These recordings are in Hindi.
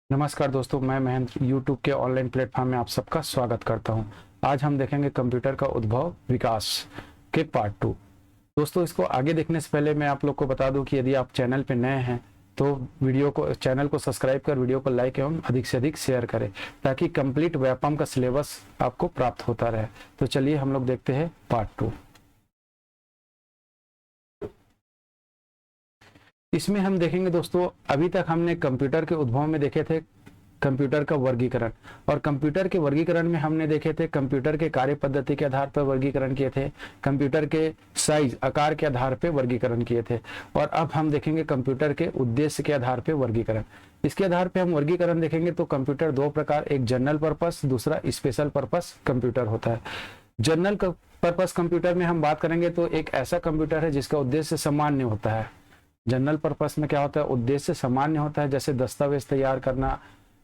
नमस्कार दोस्तों, मैं महेंद्र यूट्यूब के ऑनलाइन प्लेटफॉर्म में आप सबका स्वागत करता हूं। आज हम देखेंगे कंप्यूटर का उद्भव विकास के पार्ट 2। दोस्तों, इसको आगे देखने से पहले मैं आप लोग को बता दूं कि यदि आप चैनल पे नए हैं तो चैनल को सब्सक्राइब कर वीडियो को लाइक एवं अधिक से अधिक शेयर करें ताकि कंप्लीट व्यापम का सिलेबस आपको प्राप्त होता रहे। तो चलिए हम लोग देखते हैं पार्ट 2। इसमें हम देखेंगे दोस्तों, अभी तक हमने कंप्यूटर के उद्भव में देखे थे कंप्यूटर का वर्गीकरण, और कंप्यूटर के वर्गीकरण में हमने देखे थे कंप्यूटर के कार्य पद्धति के आधार पर वर्गीकरण किए थे, कंप्यूटर के साइज आकार के आधार पर वर्गीकरण किए थे, और अब हम देखेंगे कंप्यूटर के उद्देश्य के आधार पर वर्गीकरण। इसके आधार पर हम वर्गीकरण देखेंगे तो कंप्यूटर दो प्रकार, एक जनरल पर्पस, दूसरा स्पेशल पर्पस कंप्यूटर होता है। जनरल पर्पस कंप्यूटर में हम बात करेंगे तो एक ऐसा कंप्यूटर है जिसका उद्देश्य सामान्य होता है। जनरल पर्पस में क्या होता है, उद्देश्य सामान्य होता है, जैसे दस्तावेज तैयार करना,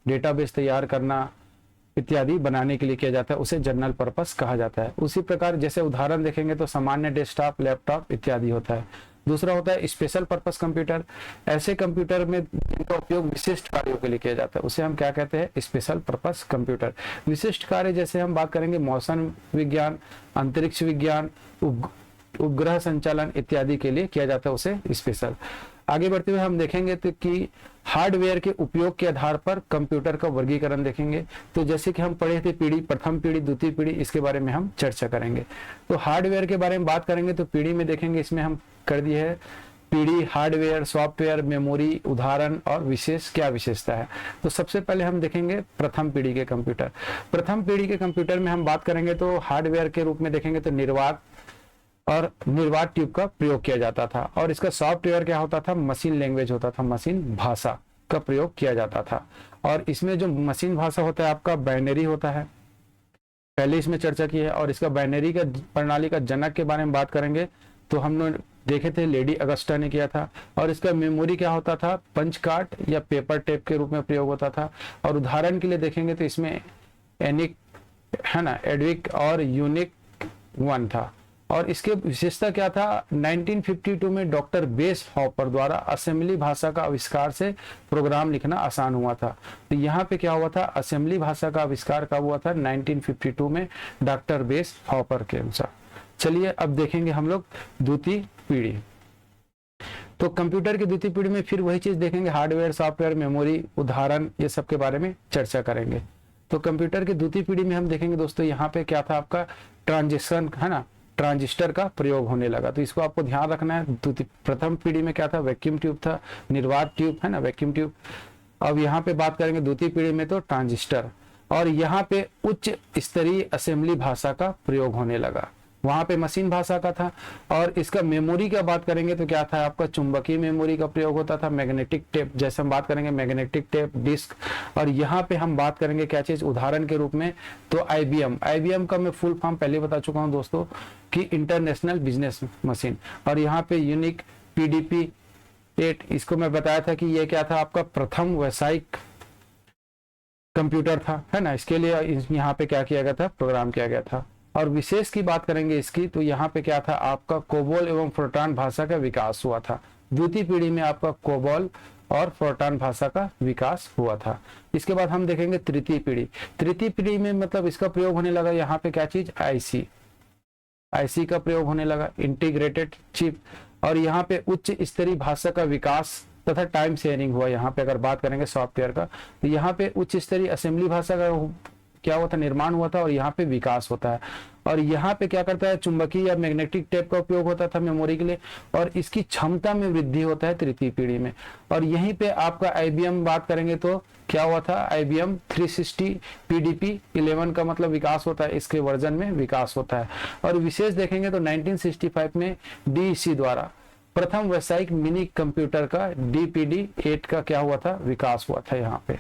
डेटाबेस तैयार करना इत्यादि बनाने के लिए किया जाता है, उसे जनरल पर्पस कहा जाता है। उसी प्रकार जैसे उदाहरण देखेंगे तो सामान्य डेस्कटॉप, लैपटॉप इत्यादि होता है। दूसरा होता है स्पेशल पर्पस कंप्यूटर। ऐसे कंप्यूटर में जिनका उपयोग विशिष्ट कार्यों के लिए किया जाता है उसे हम क्या कहते हैं, स्पेशल पर्पस कंप्यूटर। विशिष्ट कार्य जैसे हम बात करेंगे मौसम विज्ञान, अंतरिक्ष विज्ञान, उपग्रह संचालन इत्यादि के लिए किया जाता है, उसे स्पेशल। आगे बढ़ते हुए हम देखेंगे तो कि हार्डवेयर के उपयोग के आधार पर कंप्यूटर का वर्गीकरण देखेंगे। तो जैसे कि हम पढ़े थे पीढ़ी, प्रथम पीढ़ी, द्वितीय पीढ़ी, इसके बारे में हम चर्चा करेंगे। तो हार्डवेयर के बारे में बात करेंगे तो पीढ़ी में देखेंगे, इसमें हम कर दिए है पीढ़ी, हार्डवेयर, सॉफ्टवेयर, मेमोरी, उदाहरण और विशेष क्या विशेषता है। तो सबसे पहले हम देखेंगे प्रथम पीढ़ी के कंप्यूटर। प्रथम पीढ़ी के कंप्यूटर में हम बात करेंगे तो हार्डवेयर के रूप में देखेंगे तो निर्वात और निर्वात ट्यूब का प्रयोग किया जाता था, और इसका सॉफ्टवेयर क्या होता था, मशीन लैंग्वेज होता था, मशीन भाषा का प्रयोग किया जाता था। और इसमें जो मशीन भाषा होता है आपका बाइनरी होता है, पहले इसमें चर्चा की है। और इसका बाइनरी का प्रणाली का जनक के बारे में बात करेंगे तो हमने देखे थे लेडी अगस्टा ने किया था। और इसका मेमोरी क्या होता था, पंच कार्ड या पेपर टेप के रूप में प्रयोग होता था। और उदाहरण के लिए देखेंगे तो इसमें एनिक है ना, एडविक और यूनिक 1 था। और इसके विशेषता क्या था, 1952 में डॉक्टर बेस हॉपर द्वारा असेंबली भाषा का आविष्कार से प्रोग्राम लिखना आसान हुआ था। तो यहाँ पे क्या हुआ था, असेंबली भाषा का आविष्कार कब हुआ था, 1952 में डॉक्टर बेस हॉपर के अनुसार। चलिए अब देखेंगे हम लोग द्वितीय पीढ़ी। तो कंप्यूटर की द्वितीय पीढ़ी में फिर वही चीज देखेंगे, हार्डवेयर, सॉफ्टवेयर, मेमोरी, उदाहरण, ये सब के बारे में चर्चा करेंगे। तो कंप्यूटर की द्वितीय पीढ़ी में हम देखेंगे दोस्तों, यहाँ पे क्या था आपका ट्रांजिशन है ना, ट्रांजिस्टर का प्रयोग होने लगा। तो इसको आपको ध्यान रखना है। प्रथम पीढ़ी में क्या था, वैक्यूम ट्यूब था, निर्वात ट्यूब है ना, वैक्यूम ट्यूब। अब यहाँ पे बात करेंगे द्वितीय पीढ़ी में तो ट्रांजिस्टर, और यहाँ पे उच्च स्तरीय असेंबली भाषा का प्रयोग होने लगा, वहां पे मशीन भाषा का था। और इसका मेमोरी का बात करेंगे तो क्या था आपका, चुंबकीय मेमोरी का प्रयोग होता था, मैग्नेटिक टेप, जैसे हम बात करेंगे मैग्नेटिक टेप, डिस्क। और यहाँ पे हम बात करेंगे क्या चीज उदाहरण के रूप में, तो आईबीएम। आईबीएम का मैं फुल फॉर्म पहले बता चुका हूँ दोस्तों कि इंटरनेशनल बिजनेस मशीन। और यहाँ पे यूनिक पीडीपी 8, इसको मैं बताया था कि ये क्या था आपका प्रथम व्यावसायिक कंप्यूटर था, है ना। इसके लिए यहाँ पे क्या किया गया था, प्रोग्राम किया गया था। और विशेष की बात करेंगे इसकी तो यहाँ पे क्या था आपका, कोबोल एवं फोर्ट्रान भाषा का विकास हुआ था। द्वितीय पीढ़ी में आपका कोबोल और फोर्ट्रान भाषा का विकास हुआ था। इसके बाद हम देखेंगे तृतीय पीढ़ी। तृतीय पीढ़ी में मतलब इसका प्रयोग होने लगा यहाँ पे क्या चीज, आईसी का प्रयोग होने लगा, इंटीग्रेटेड चिप। और यहाँ पे उच्च स्तरीय भाषा का विकास तथा टाइम शेयरिंग हुआ। यहाँ पे अगर बात करेंगे सॉफ्टवेयर का तो यहाँ पे उच्च स्तरीय असेंबली भाषा का क्या हुआ था, निर्माण हुआ था, और यहाँ पे विकास होता है। और यहाँ पे क्या करता है, चुंबकीय या मैग्नेटिक टेप का उपयोग होता था मेमोरी के लिए, और इसकी क्षमता में वृद्धि होता है तृतीय पीढ़ी में। और यहीं पे आपका आईबीएम बात करेंगे तो क्या हुआ था, आईबीएम 360 पीडीपी 11 का मतलब विकास होता है, इसके वर्जन में विकास होता है। और विशेष देखेंगे तो 1965 में डीईसी द्वारा प्रथम व्यावसायिक मिनी कंप्यूटर का डीपीडी 8 का क्या हुआ था, विकास हुआ था यहाँ पे।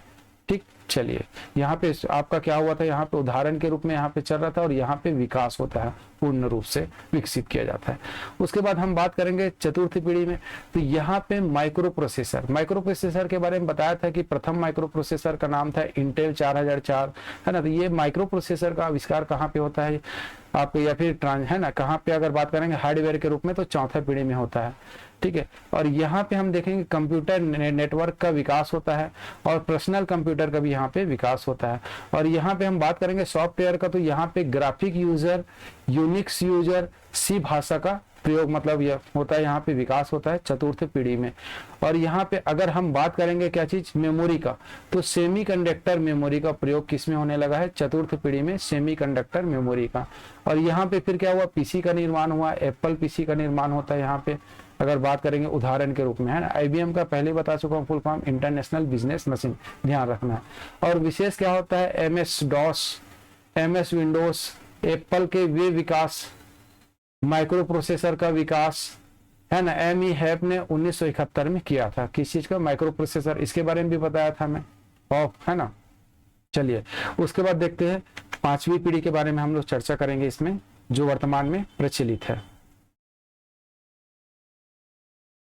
ठीक, चलिए यहाँ पे आपका क्या हुआ था, यहाँ पे उदाहरण के रूप में यहाँ पे चल रहा था, और यहाँ पे विकास होता है, पूर्ण रूप से विकसित किया जाता है। उसके बाद हम बात करेंगे चतुर्थ पीढ़ी में, तो यहाँ पे माइक्रो प्रोसेसर। माइक्रो प्रोसेसर के बारे में बताया था कि प्रथम माइक्रो प्रोसेसर का नाम था इंटेल 4004, है ना। तो ये माइक्रो प्रोसेसर का आविष्कार कहाँ पे होता है आप, या फिर है ना, कहाँ पे अगर बात करेंगे हार्डवेयर के रूप में तो चौथा पीढ़ी में होता है। ठीक है। और यहाँ पे हम देखेंगे कंप्यूटर नेटवर्क का विकास होता है और पर्सनल कंप्यूटर का भी यहाँ पे विकास होता है। और यहाँ पे हम बात करेंगे सॉफ्टवेयर का, तो यहाँ पे ग्राफिक यूजर, यूनिक्स यूजर, सी भाषा का प्रयोग मतलब यह होता है, यहाँ पे विकास होता है चतुर्थ पीढ़ी में। और यहाँ पे अगर हम बात करेंगे क्या चीज, मेमोरी का, तो सेमीकंडक्टर मेमोरी का प्रयोग किसमें होने लगा है, चतुर्थ पीढ़ी में सेमीकंडक्टर मेमोरी का। और यहाँ पे फिर क्या हुआ, पीसी का निर्माण हुआ, एप्पल पीसी का निर्माण होता है यहाँ पे अगर बात करेंगे उदाहरण के रूप में, है ना। आईबीएम का पहले बता चुका हूँ full form, international business machine, ध्यान रखना है। और विशेष क्या होता है, MS DOS, MS Windows, Apple के वे विकास, माइक्रो प्रोसेसर का विकास, है ना। एम ई हैप ने 1971 में किया था, किस चीज का, माइक्रो प्रोसेसर, इसके बारे में भी बताया था मैं, है ना। चलिए उसके बाद देखते हैं पांचवी पीढ़ी के बारे में हम लोग चर्चा करेंगे इसमें, जो वर्तमान में प्रचलित है।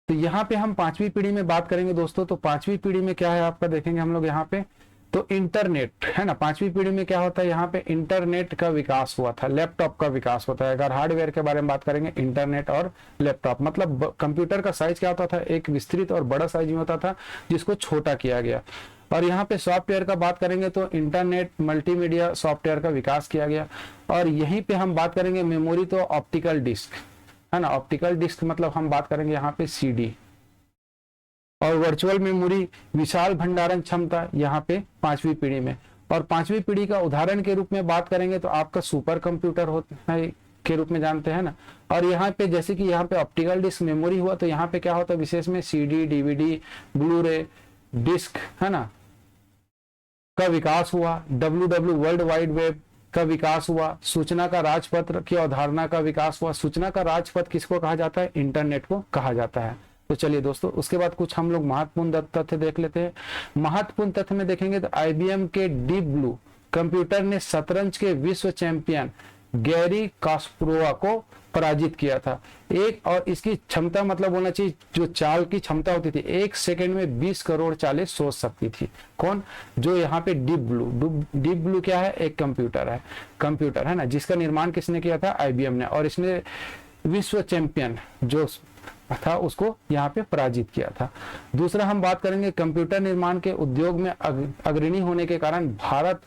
तो यहाँ पे हम पांचवी पीढ़ी में बात करेंगे दोस्तों। तो पांचवी पीढ़ी में क्या है आपका, देखेंगे हम लोग यहाँ पे, तो इंटरनेट, है ना। पांचवी पीढ़ी में क्या होता है, यहाँ पे इंटरनेट का विकास हुआ था, लैपटॉप का विकास होता है। अगर हार्डवेयर के बारे में बात करेंगे, इंटरनेट और लैपटॉप, मतलब कंप्यूटर का साइज क्या होता था, एक विस्तृत और बड़ा साइज में होता था जिसको छोटा किया गया। और यहाँ पे सॉफ्टवेयर का बात करेंगे तो इंटरनेट मल्टीमीडिया सॉफ्टवेयर का विकास किया गया। और यहीं पे हम बात करेंगे मेमोरी, तो ऑप्टिकल डिस्क, है ना। ऑप्टिकल डिस्क मतलब हम बात करेंगे यहाँ पे सीडी। और वर्चुअल मेमोरी, विशाल भंडारण क्षमता, यहाँ पे पांचवी पीढ़ी में। और पांचवी पीढ़ी का उदाहरण के रूप में बात करेंगे तो आपका सुपर कंप्यूटर होता है के रूप में जानते हैं ना। और यहाँ पे जैसे कि यहाँ पे ऑप्टिकल डिस्क मेमोरी हुआ, तो यहाँ पे क्या होता है विशेष में, सीडी, डीवीडी, ब्लू रे डिस्क, है ना, का विकास हुआ। WW वर्ल्ड वाइड वेब का विकास हुआ। सूचना का राजपत्र की अवधारणा का विकास हुआ। सूचना का राजपथ किसको कहा जाता है, इंटरनेट को कहा जाता है। तो चलिए दोस्तों, उसके बाद कुछ हम लोग महत्वपूर्ण तथ्य देख लेते हैं। महत्वपूर्ण तथ्य में देखेंगे तो आईबीएम के डीप ब्लू कंप्यूटर ने शतरंज के विश्व चैंपियन गैरी कास्परोवा को पराजित किया था। एक, और इसकी क्षमता मतलब होना चाहिए, जो चाल की क्षमता होती थी, 1 सेकंड में 20 करोड़ चालें सोच सकती थी। कौन, जो यहाँ पे डीप ब्लू क्या है, एक कंप्यूटर है ना, जिसका निर्माण किसने किया था, आईबीएम ने। और इसने विश्व चैंपियन जो था उसको यहाँ पे पराजित किया था। दूसरा हम बात करेंगे कंप्यूटर निर्माण के उद्योग में अग्रणी होने के कारण भारत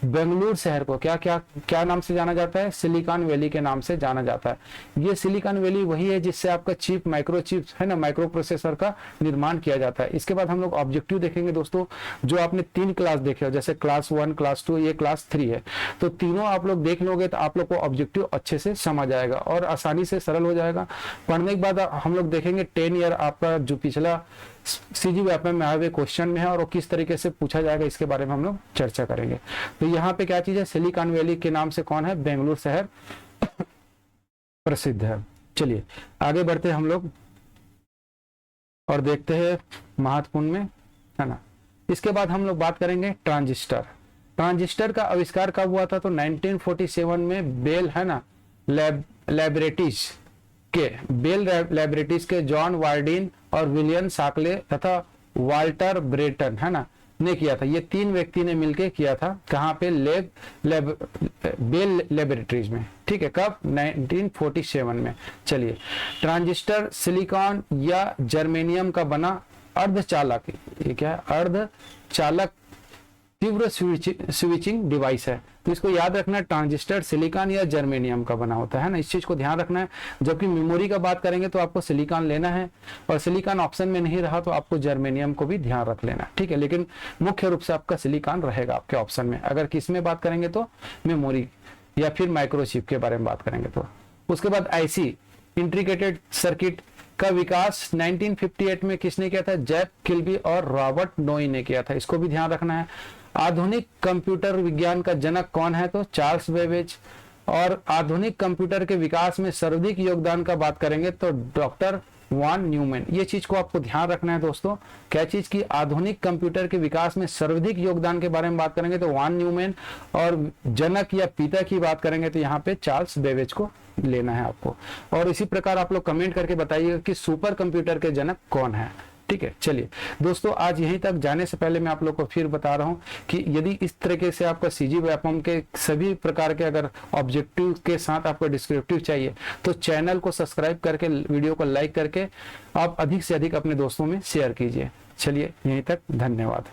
बेंगलुरु शहर को क्या नाम से जाना जाता है, सिलिकॉन वैली के नाम से जाना जाता है। ये सिलिकॉन वैली वही है जिससे आपका चिप, माइक्रो चिप, है ना, माइक्रो प्रोसेसर का निर्माण किया जाता है। इसके बाद हम लोग ऑब्जेक्टिव देखेंगे दोस्तों, जो आपने 3 क्लास देखे हो, जैसे क्लास 1, क्लास 2, ये क्लास 3 है, तो तीनों आप लोग देख लोगे तो आप लोग को ऑब्जेक्टिव अच्छे से समझ आएगा और आसानी से सरल हो जाएगा। पढ़ने के बाद हम लोग देखेंगे 10 ईयर आपका जो पिछला CGWAP में आए हुए क्वेश्चन में है और वो किस तरीके से पूछा जाएगा, इसके बारे में हम लोग चर्चा करेंगे। तो यहाँ पे क्या चीज है, सिलिकॉन वैली के नाम से कौन है, बेंगलुरु शहर प्रसिद्ध है। चलिए आगे बढ़ते हम लोग और देखते हैं महत्वपूर्ण में, है ना। इसके बाद हम लोग बात करेंगे ट्रांजिस्टर का आविष्कार कब हुआ था, तो 1947 में बेल, है ना, लैबोरेटरीज के जॉन वार्डिन और विलियम शाकले तथा वाल्टर ब्रेटन, है ना, ने किया था। ये 3 व्यक्ति ने मिलकर किया था। कहाँ पे, बेल लैबोरेटरीज में, ठीक है, कब, 1947 में। चलिए, ट्रांजिस्टर सिलिकॉन या जर्मेनियम का बना अर्धचालक, ये क्या है, अर्धचालक तीव्र स्विचिंग डिवाइस है। तो इसको याद रखना है, ट्रांजिस्टर सिलिकॉन या जर्मेनियम का बना होता है ना, इस चीज को ध्यान रखना है। जबकि मेमोरी का बात करेंगे तो आपको सिलिकॉन लेना है, और सिलिकॉन ऑप्शन में नहीं रहा तो आपको जर्मेनियम को भी ध्यान रख लेना, ठीक है। लेकिन मुख्य रूप से आपका सिलिकॉन रहेगा आपके ऑप्शन में। अगर किस में बात करेंगे तो मेमोरी या फिर माइक्रोचिप के बारे में बात करेंगे तो। उसके बाद आईसी, इंटीग्रेटेड सर्किट का विकास 1958 में किसने किया था, जैक किल्बी और रॉबर्ट नोई ने किया था, इसको भी ध्यान रखना है। आधुनिक कंप्यूटर विज्ञान का जनक कौन है, तो चार्ल्स बेबेज। और आधुनिक कंप्यूटर के विकास में सर्वाधिक योगदान का बात करेंगे तो डॉक्टर वॉन न्यूमैन। ये चीज को आपको ध्यान रखना है दोस्तों, क्या चीज की, आधुनिक कंप्यूटर के विकास में सर्वाधिक योगदान के बारे में बात करेंगे तो वॉन न्यूमैन, और जनक या पिता की बात करेंगे तो यहाँ पे चार्ल्स बेबेज को लेना है आपको। और इसी प्रकार आप लोग कमेंट करके बताइएगा कि सुपर कंप्यूटर के जनक कौन है, ठीक है। चलिए दोस्तों, आज यहीं तक। जाने से पहले मैं आप लोग को फिर बता रहा हूं कि यदि इस तरीके से आपका सीजी व्यापम के सभी प्रकार के अगर ऑब्जेक्टिव के साथ आपको डिस्क्रिप्टिव चाहिए तो चैनल को सब्सक्राइब करके, वीडियो को लाइक करके आप अधिक से अधिक अपने दोस्तों में शेयर कीजिए। चलिए यहीं तक, धन्यवाद।